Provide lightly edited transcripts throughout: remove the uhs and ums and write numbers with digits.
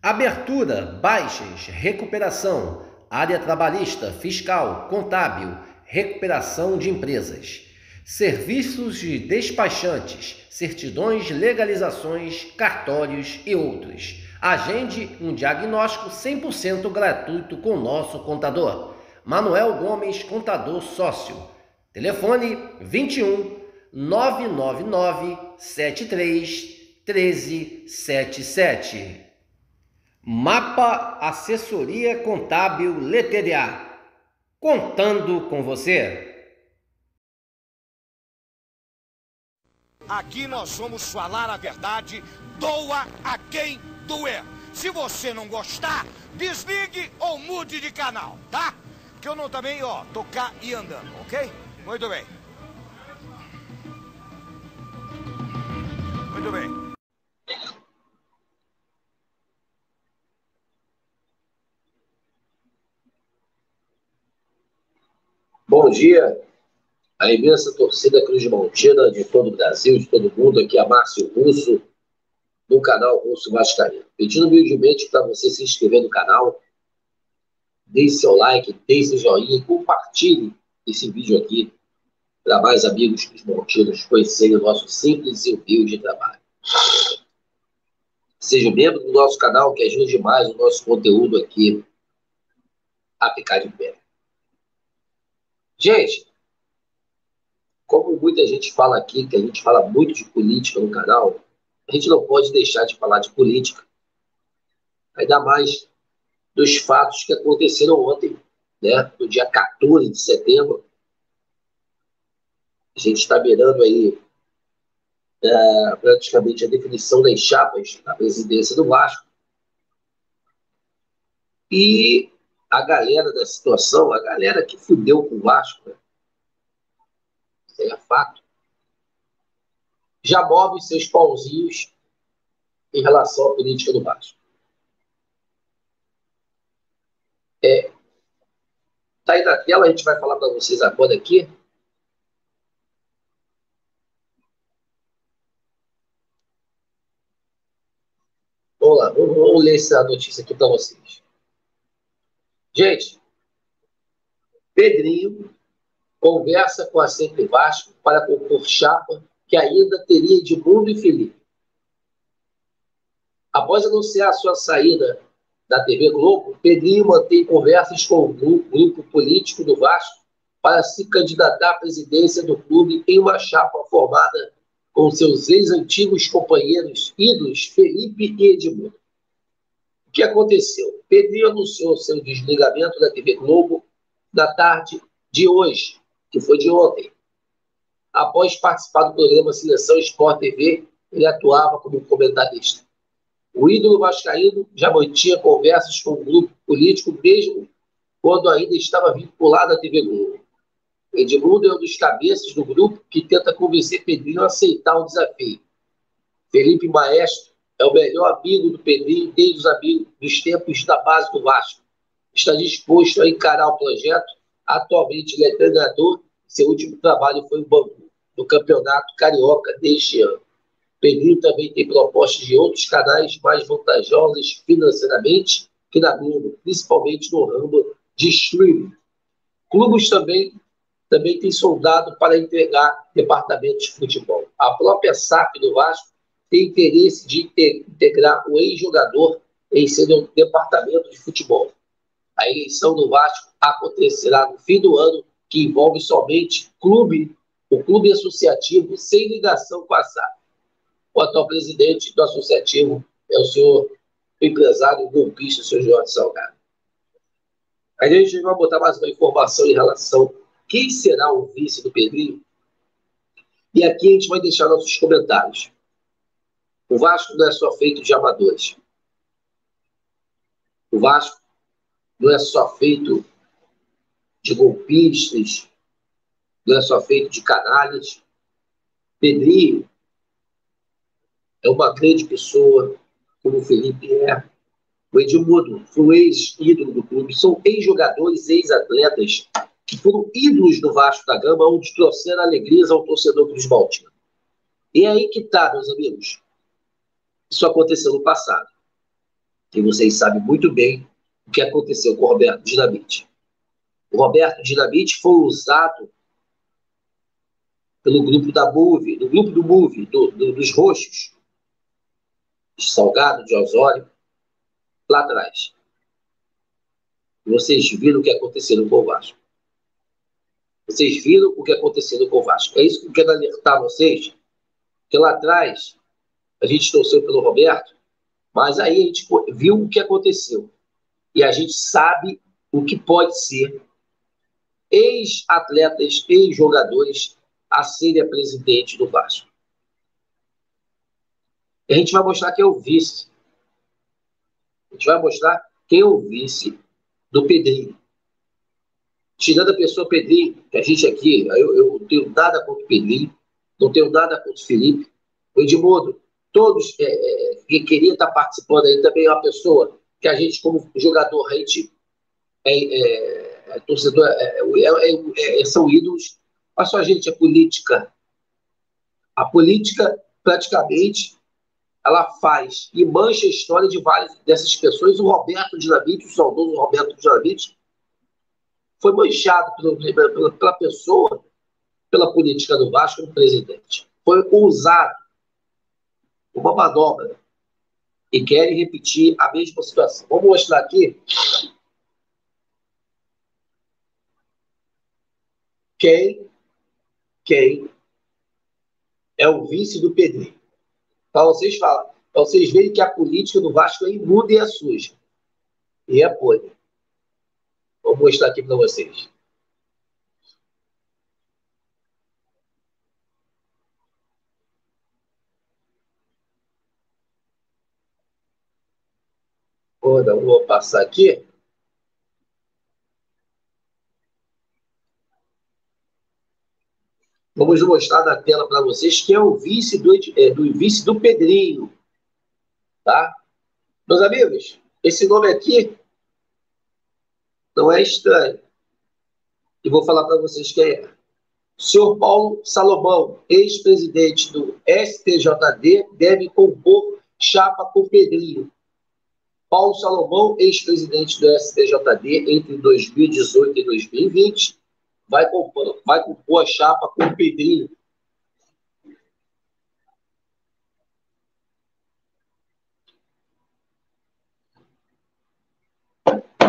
Abertura, baixas, recuperação, área trabalhista, fiscal, contábil, recuperação de empresas. Serviços de despachantes, certidões, legalizações, cartórios e outros. Agende um diagnóstico 100% gratuito com nosso contador. Manuel Gomes, contador sócio. Telefone 21 999 73 1377. Mapa Assessoria Contábil LTDA. Contando com você. Aqui nós vamos falar a verdade, doa a quem doer. Se você não gostar, desligue ou mude de canal, tá? Que eu não também, tocar e andando, ok? Muito bem. Muito bem. Bom dia, a imensa torcida Cruz-Maltina de todo o Brasil, de todo mundo. Aqui é Márcio Russo, do canal Russo Vascaíno. Pedindo humildemente para você se inscrever no canal, deixe seu like, deixe seu joinha e compartilhe esse vídeo aqui para mais amigos cruz-maltinos conhecerem o nosso simples e humilde trabalho. Seja membro do nosso canal, que ajuda demais o nosso conteúdo aqui a ficar de pé. Gente, como muita gente fala aqui, que a gente fala muito de política no canal, a gente não pode deixar de falar de política. Ainda mais dos fatos que aconteceram ontem, né? No dia 14 de setembro. A gente está beirando aí praticamente a definição das chapas na presidência do Vasco. E a galera da situação, a galera que fudeu com o Vasco, né? Isso aí é fato, já move seus pauzinhos em relação à política do Vasco. Tá aí na tela, a gente vai falar para vocês agora aqui. Vamos lá, vamos ler essa notícia aqui para vocês. Gente, Pedrinho conversa com a Sempre Vasco para compor chapa que ainda teria Edmundo e Felipe. Após anunciar sua saída da TV Globo, Pedrinho mantém conversas com o grupo político do Vasco para se candidatar à presidência do clube em uma chapa formada com seus ex-antigos companheiros ídolos Felipe e Edmundo. O que aconteceu? Pedrinho anunciou seu desligamento da TV Globo na tarde de hoje, que foi de ontem. Após participar do programa Seleção Sport TV, ele atuava como comentarista. O ídolo vascaíno já mantinha conversas com o grupo político mesmo quando ainda estava vinculado à TV Globo. Edmundo é um dos cabeças do grupo que tenta convencer Pedrinho a aceitar o desafio. Felipe Maestro é o melhor amigo do Pedrinho desde os amigos dos tempos da base do Vasco. Está disposto a encarar o projeto. Atualmente ele é treinador. Seu último trabalho foi o Bangu, no Campeonato Carioca deste ano. Pedrinho também tem propostas de outros canais mais vantajosos financeiramente que na Globo, principalmente no ramo de streaming. Clubes também têm soldado para entregar departamentos de futebol. A própria SAF do Vasco tem interesse de integrar o ex-jogador em seu departamento de futebol. A eleição do Vasco acontecerá no fim do ano, que envolve somente o clube associativo sem ligação com a SAF. O atual presidente do associativo é o senhor empresário golpista, o senhor Jorge Salgado. A gente vai botar mais uma informação em relação a quem será o vice do Pedrinho. E aqui a gente vai deixar nossos comentários. O Vasco não é só feito de amadores. O Vasco não é só feito de golpistas, não é só feito de canalhas. Pedrinho é uma grande pessoa, como o Felipe é. O Edmundo foi um ex-ídolo do clube. São ex-jogadores, ex-atletas que foram ídolos do Vasco da Gama, onde trouxeram alegrias ao torcedor cruz-maltino. E é aí que está, meus amigos. Isso aconteceu no passado. E vocês sabem muito bem o que aconteceu com o Roberto Dinamite. O Roberto Dinamite foi usado pelo grupo da Move, do grupo do Move, dos roxos, de Salgado, de Osório, lá atrás. Vocês viram o que aconteceu com o Vasco. Vocês viram o que aconteceu com o Vasco. É isso que eu quero alertar vocês, que lá atrás a gente torceu pelo Roberto, mas aí a gente viu o que aconteceu. E a gente sabe o que pode ser ex-atletas, ex-jogadores a serem a presidente do Vasco. E a gente vai mostrar quem é o vice. A gente vai mostrar quem é o vice do Pedrinho. Tirando a pessoa Pedrinho, que a gente aqui, eu não tenho nada contra o Pedrinho, não tenho nada contra o Felipe, o Edmundo, todos que queriam estar participando aí também é uma pessoa que a gente, como jogador, a gente torcedor, são ídolos, mas só a gente, a política, praticamente, ela faz e mancha a história de várias dessas pessoas. O Roberto Dinamite, o saudoso Roberto Dinamite, foi manchado pela pessoa, pela política do Vasco como presidente. Foi usado uma manobra e querem repetir a mesma situação. Vamos mostrar aqui quem é o vice do Pedrinho. Para vocês falarem, para vocês verem que a política do Vasco é imunda e é suja. E é podre. Vou mostrar aqui para vocês. Vou passar aqui. Vamos mostrar na tela para vocês quem é o vice vice do Pedrinho. Tá? Meus amigos, esse nome aqui não é estranho. E vou falar para vocês quem é. O senhor Paulo Salomão, ex-presidente do STJD, deve compor chapa com Pedrinho. Paulo Salomão, ex-presidente do STJD, entre 2018 e 2020, vai compor a chapa com o Pedrinho.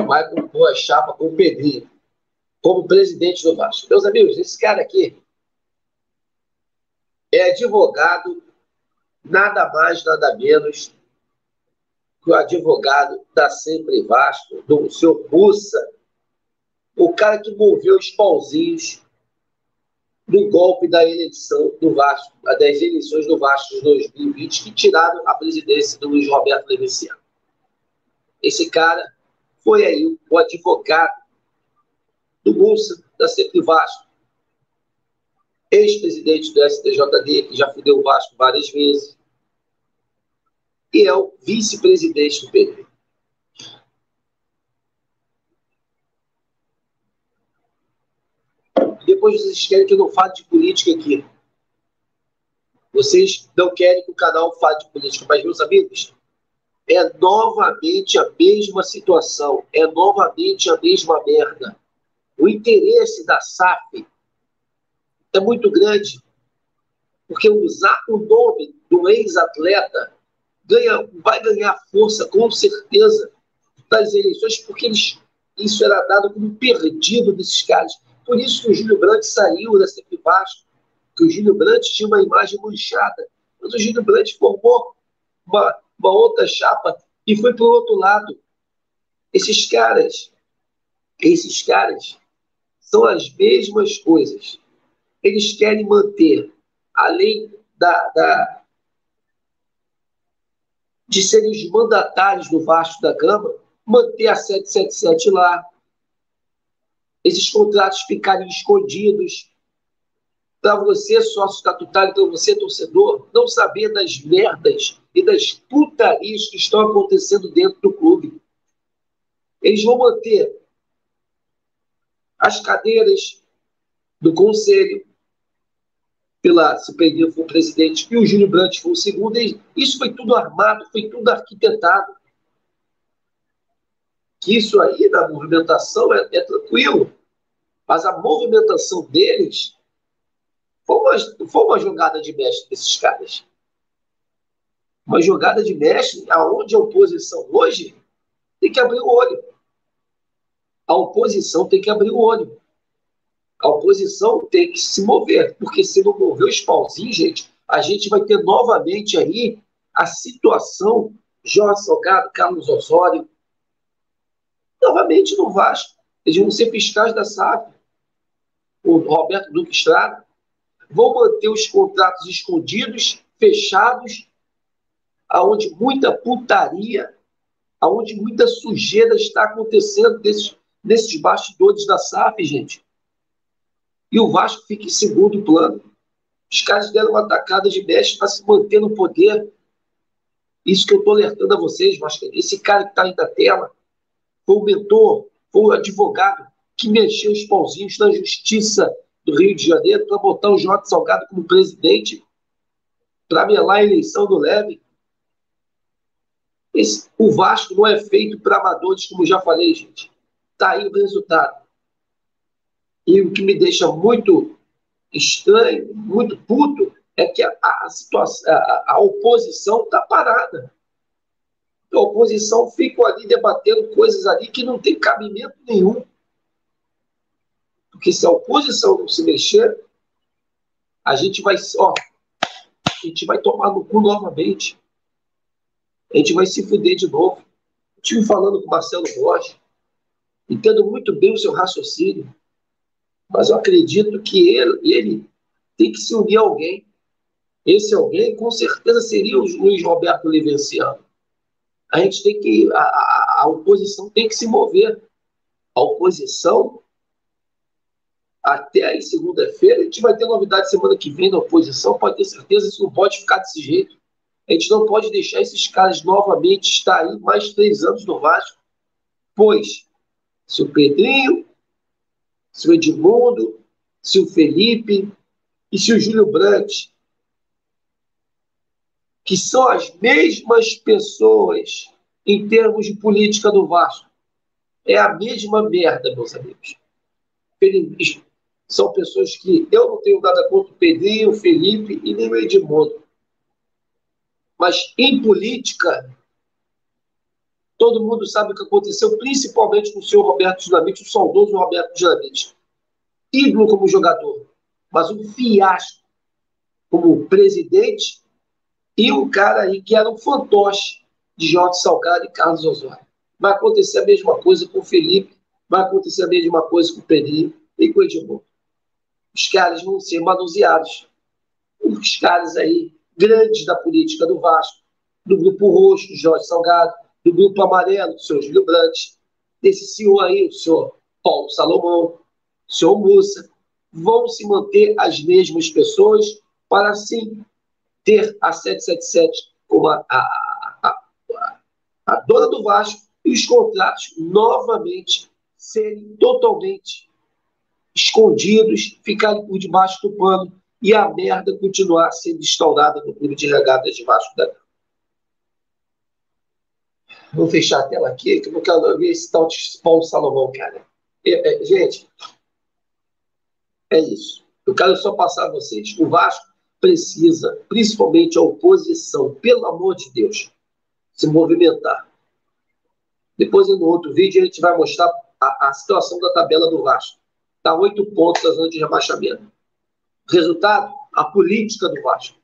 Vai compor a chapa com o Pedrinho, como presidente do Vasco. Meus amigos, esse cara aqui é advogado, nada mais, nada menos que o advogado da Sempre Vasco, do senhor Bussa, o cara que moveu os pauzinhos do golpe da eleição do Vasco, das eleições do Vasco de 2020, que tiraram a presidência do Luiz Roberto Levinciano. Esse cara foi aí o advogado do Bussa, da Sempre Vasco, ex-presidente do STJD, que já fudeu o Vasco várias vezes, e é o vice-presidente do PT. Depois vocês querem que eu não fale de política aqui. Vocês não querem que o canal fale de política, mas, meus amigos, é novamente a mesma situação, é novamente a mesma merda. O interesse da SAF é muito grande, porque usar o nome do ex-atleta vai ganhar força, com certeza, das eleições, porque isso era dado como perdido desses caras. Por isso que o Júlio Brandt saiu da Sempre Vasco, que o Júlio Brandt tinha uma imagem manchada. Mas o Júlio Brandt formou uma outra chapa e foi para o outro lado. Esses caras são as mesmas coisas. Eles querem manter, além de serem os mandatários do Vasco da Gama, manter a 777 lá, esses contratos ficarem escondidos, para você, sócio estatutário, para você, torcedor, não saber das merdas e das putarias que estão acontecendo dentro do clube. Eles vão manter as cadeiras do conselho, se o Pedrinho for o presidente e o Júlio Brandt for o segundo. Isso foi tudo armado, foi tudo arquitetado. que isso aí, na movimentação, é tranquilo. Mas a movimentação deles foi uma jogada de mestre desses caras. Uma jogada de mestre aonde a oposição hoje tem que abrir o olho. A oposição tem que abrir o olho. A oposição tem que se mover, porque se não mover os pauzinhos, gente, a gente vai ter novamente aí a situação Jorge Salgado, Carlos Osório, novamente no Vasco. Eles vão ser fiscais da SAF. O Roberto Duque Estrada vão manter os contratos escondidos, fechados, aonde muita putaria, aonde muita sujeira está acontecendo nesses bastidores da SAF, gente. E o Vasco fica em segundo plano. Os caras deram uma atacada de mestre para se manter no poder. Isso que eu estou alertando a vocês, Vasco. Esse cara que está aí na tela foi o mentor, foi o advogado que mexeu os pauzinhos na Justiça do Rio de Janeiro para botar o Jorge Salgado como presidente, para melar a eleição do Leme. O Vasco não é feito para amadores, como já falei, gente. Está aí o resultado. E o que me deixa muito estranho, muito puto, é que a situação, a oposição está parada. A oposição fica ali debatendo coisas ali que não tem cabimento nenhum. Porque se a oposição não se mexer, a gente vai tomar no cu novamente. A gente vai se fuder de novo. Eu estive falando com o Marcelo Borges, entendo muito bem o seu raciocínio, mas eu acredito que ele tem que se unir a alguém. Esse alguém, com certeza, seria o Luiz Roberto Livenciano. A gente tem que... A oposição tem que se mover. A oposição, até aí segunda-feira, a gente vai ter novidade semana que vem da oposição, pode ter certeza, isso não pode ficar desse jeito. A gente não pode deixar esses caras novamente estar aí mais 3 anos no Vasco. Pois, se o Pedrinho, se o Edmundo, se o Felipe e se o Júlio Brandt, que são as mesmas pessoas em termos de política do Vasco, é a mesma merda, meus amigos. São pessoas que eu não tenho nada contra o Pedrinho, o Felipe e nem o Edmundo. Mas em política, todo mundo sabe o que aconteceu, principalmente com o senhor Roberto Dinamite, o saudoso Roberto Dinamite. Ídolo como jogador, mas um fiasco como presidente e um cara aí que era um fantoche de Jorge Salgado e Carlos Osório. Vai acontecer a mesma coisa com o Felipe, vai acontecer a mesma coisa com o Pedrinho e com o Edmundo. Os caras vão ser manuseados. Os caras aí, grandes da política do Vasco, do Grupo Roxo, do Jorge Salgado, do Grupo Amarelo, do senhor Júlio Brandt, desse senhor aí, o senhor Paulo Salomão, o senhor Mussa, vão se manter as mesmas pessoas para, sim, ter a 777 como a dona do Vasco e os contratos novamente serem totalmente escondidos, ficarem por debaixo do pano e a merda continuar sendo instaurada no Clube de Regatas de Vasco da Gama. Vou fechar a tela aqui, que eu não quero ver esse tal de Paulo Salomão, cara. Gente, é isso. Eu quero só passar a vocês. O Vasco precisa, principalmente a oposição, pelo amor de Deus, se movimentar. Depois, no outro vídeo, a gente vai mostrar a situação da tabela do Vasco. Está 8 pontos da zona de rebaixamento. Resultado, a política do Vasco.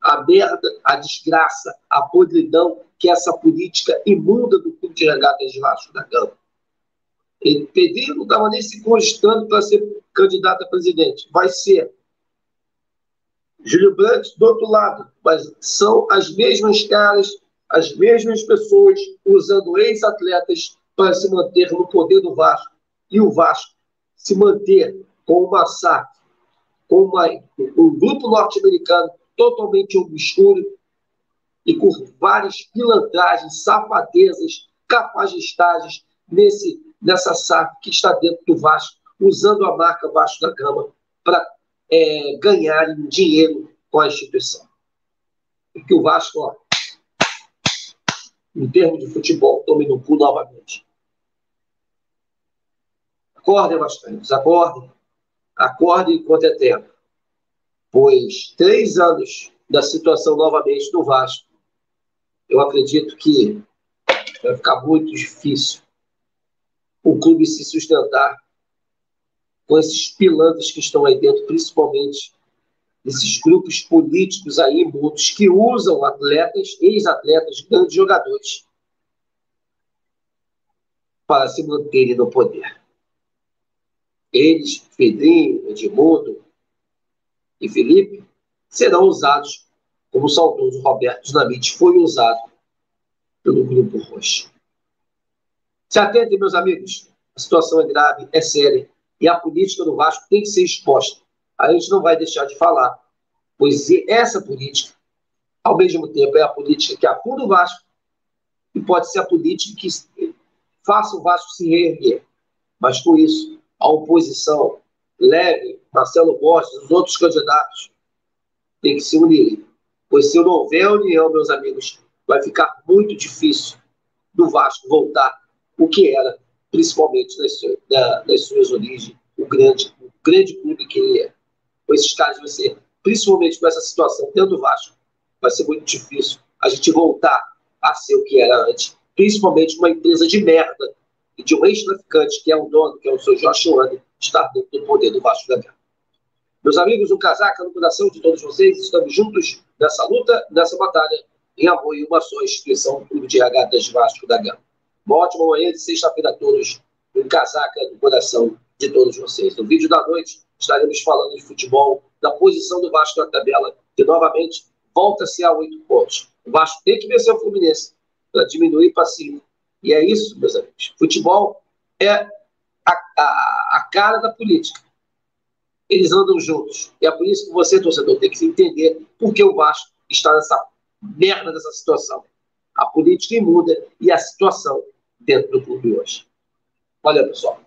A merda, a desgraça, a podridão que é essa política imunda do Clube de Regatas de Vasco da Gama. Pedrinho não estava nem se cogitando para ser candidato a presidente. Vai ser. Júlio Brandt do outro lado. Mas são as mesmas caras, as mesmas pessoas usando ex-atletas para se manter no poder do Vasco. E o Vasco se manter com uma SAF, com um grupo norte-americano totalmente obscuro e com várias pilantragens, safadezas, capacistagens nessa SAF que está dentro do Vasco, usando a marca Vasco da Gama para ganharem dinheiro com a instituição. Porque o Vasco, em termos de futebol, tome no cu novamente. Acordem, vascaínos, acordem. Acordem enquanto é tempo. Pois 3 anos da situação novamente do Vasco, eu acredito que vai ficar muito difícil o clube se sustentar com esses pilantras que estão aí dentro, principalmente esses grupos políticos aí imundos que usam atletas, ex-atletas, grandes jogadores para se manterem no poder. Eles, Pedrinho, Edmundo e Felipe, serão usados como o saudoso Roberto Dinamite foi usado pelo Grupo Rocha. Se atentem, meus amigos, a situação é grave, é séria, e a política do Vasco tem que ser exposta. A gente não vai deixar de falar, pois essa política, ao mesmo tempo, é a política que afunda o Vasco e pode ser a política que faça o Vasco se reerguer. Mas, com isso, a oposição, Leve, Marcelo Borges, os outros candidatos, tem que se unirem. Pois se não houver união, meus amigos, vai ficar muito difícil do Vasco voltar o que era, principalmente nas suas origens, o grande clube que ele é. Com esses caras, vai ser, principalmente com essa situação dentro do Vasco, vai ser muito difícil a gente voltar a ser o que era antes, principalmente uma empresa de merda e de um ex-traficante, que é o dono, que é o seu Jorge Wanda, estar dentro do poder do Vasco da Gama. Meus amigos, o casaca no coração de todos vocês, estamos juntos nessa luta, nessa batalha, em apoio a uma só instituição, Clube de Regatas Vasco da Gama. Uma ótima manhã de sexta-feira a todos, um casaca no coração de todos vocês. No vídeo da noite, estaremos falando de futebol, da posição do Vasco na tabela, que novamente volta-se a 8 pontos. O Vasco tem que vencer o Fluminense para diminuir para 5. E é isso, meus amigos. Futebol é a cara da política. Eles andam juntos. E é por isso que você, torcedor, tem que entender por que o Vasco está nessa merda dessa situação. A política imunda e a situação dentro do clube hoje. Valeu, pessoal.